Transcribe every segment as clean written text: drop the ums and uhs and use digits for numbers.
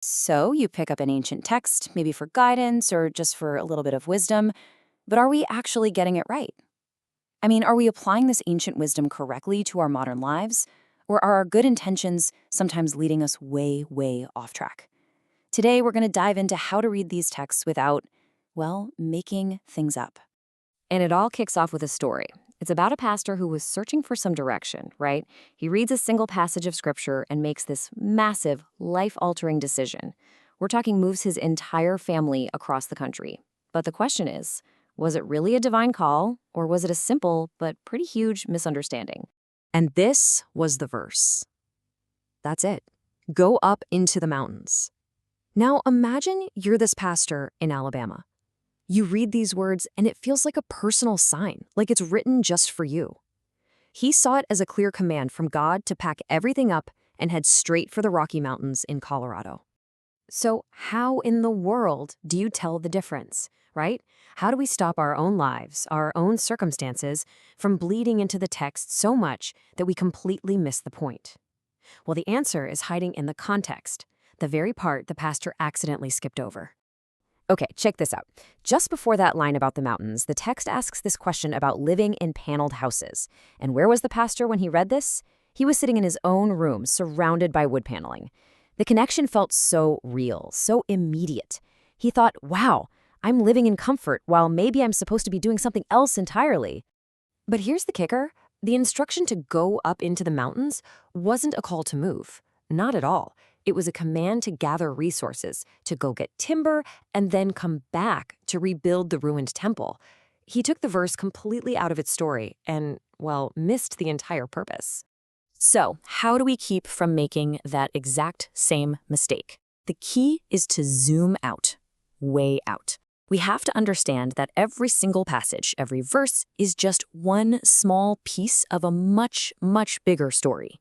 So you pick up an ancient text, maybe for guidance or just for a little bit of wisdom, but are we actually getting it right? I mean, are we applying this ancient wisdom correctly to our modern lives? Or are our good intentions sometimes leading us way, way off track? Today, we're going to dive into how to read these texts without, well, making things up. And it all kicks off with a story. It's about a pastor who was searching for some direction, right? He reads a single passage of scripture and makes this massive, life-altering decision. We're talking moves his entire family across the country. But the question is, was it really a divine call, or was it a simple but pretty huge misunderstanding? And this was the verse. That's it. Go up into the mountains. Now imagine you're this pastor in Alabama. You read these words and it feels like a personal sign, like it's written just for you. He saw it as a clear command from God to pack everything up and head straight for the Rocky Mountains in Colorado. So how in the world do you tell the difference, right? How do we stop our own lives, our own circumstances, from bleeding into the text so much that we completely miss the point? Well, the answer is hiding in the context, the very part the pastor accidentally skipped over. Okay, check this out. Just before that line about the mountains, the text asks this question about living in paneled houses. And where was the pastor when he read this? He was sitting in his own room, surrounded by wood paneling. The connection felt so real, so immediate. He thought, wow, I'm living in comfort while maybe I'm supposed to be doing something else entirely. But here's the kicker. The instruction to go up into the mountains wasn't a call to move. Not at all. It was a command to gather resources, to go get timber, and then come back to rebuild the ruined temple. He took the verse completely out of its story and, well, missed the entire purpose. So, how do we keep from making that exact same mistake? The key is to zoom out, way out. We have to understand that every single passage, every verse, is just one small piece of a much, much bigger story.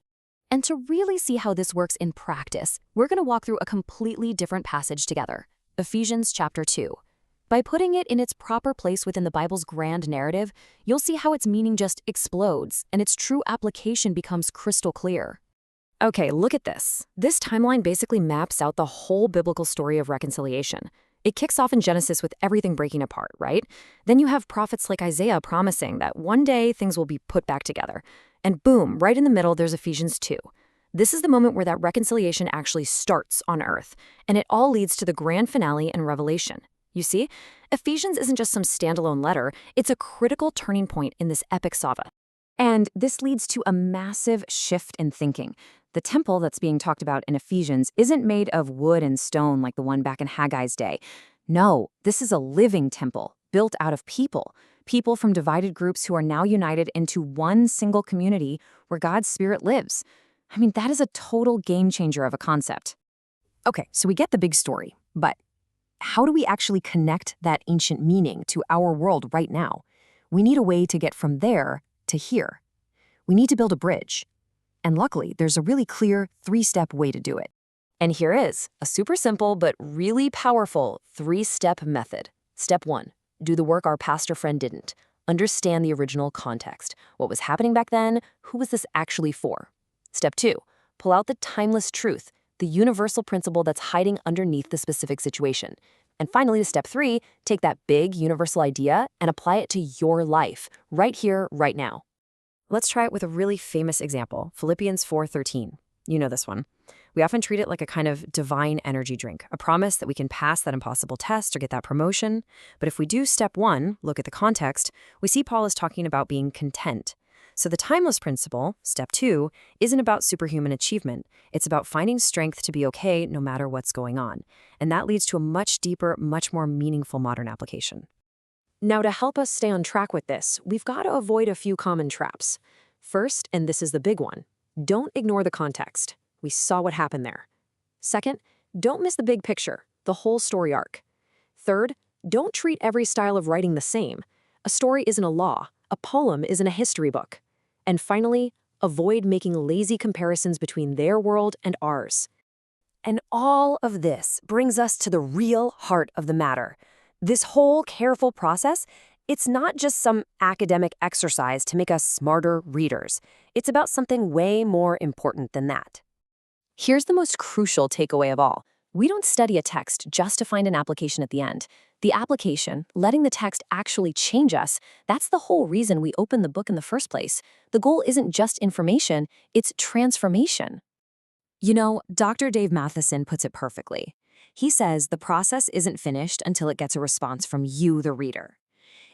And to really see how this works in practice, we're going to walk through a completely different passage together, Ephesians chapter 2. By putting it in its proper place within the Bible's grand narrative, you'll see how its meaning just explodes and its true application becomes crystal clear. Okay, look at this. This timeline basically maps out the whole biblical story of reconciliation. It kicks off in Genesis with everything breaking apart, right? Then you have prophets like Isaiah promising that one day things will be put back together. And boom, right in the middle, there's Ephesians 2. This is the moment where that reconciliation actually starts on earth, and it all leads to the grand finale in Revelation. You see, Ephesians isn't just some standalone letter, it's a critical turning point in this epic saga. And this leads to a massive shift in thinking. The temple that's being talked about in Ephesians isn't made of wood and stone like the one back in Haggai's day. No, this is a living temple, built out of people from divided groups who are now united into one single community where God's Spirit lives. I mean, that is a total game changer of a concept. Okay, so we get the big story, but how do we actually connect that ancient meaning to our world right now? We need a way to get from there to here. We need to build a bridge. And luckily, there's a really clear 3-step way to do it. And here is a super simple but really powerful 3-step method. Step 1. Do the work our pastor friend didn't. Understand the original context. What was happening back then? Who was this actually for? Step 2. Pull out the timeless truth, the universal principle that's hiding underneath the specific situation. And finally, step 3, take that big universal idea and apply it to your life, right here, right now. Let's try it with a really famous example, Philippians 4:13. You know this one. We often treat it like a kind of divine energy drink, a promise that we can pass that impossible test or get that promotion. But if we do step 1, look at the context, we see Paul is talking about being content. So the timeless principle, step 2, isn't about superhuman achievement. It's about finding strength to be okay no matter what's going on. And that leads to a much deeper, much more meaningful modern application. Now, to help us stay on track with this, we've got to avoid a few common traps. First, and this is the big one, don't ignore the context. We saw what happened there. Second, don't miss the big picture, the whole story arc. Third, don't treat every style of writing the same. A story isn't a law. A poem isn't a history book. And finally, avoid making lazy comparisons between their world and ours. And all of this brings us to the real heart of the matter. This whole careful process, it's not just some academic exercise to make us smarter readers. It's about something way more important than that. Here's the most crucial takeaway of all. We don't study a text just to find an application at the end. The application, letting the text actually change us, that's the whole reason we open the book in the first place. The goal isn't just information, it's transformation. You know, Dr. Dave Mathewson puts it perfectly. He says the process isn't finished until it gets a response from you, the reader.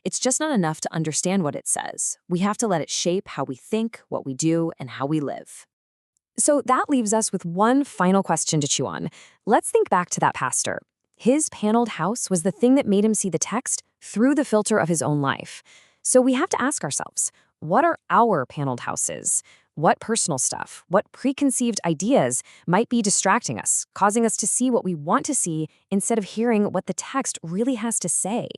It's just not enough to understand what it says. We have to let it shape how we think, what we do, and how we live. So that leaves us with one final question to chew on. Let's think back to that pastor. His paneled house was the thing that made him see the text through the filter of his own life. So we have to ask ourselves, what are our paneled houses? What personal stuff, what preconceived ideas might be distracting us, causing us to see what we want to see instead of hearing what the text really has to say?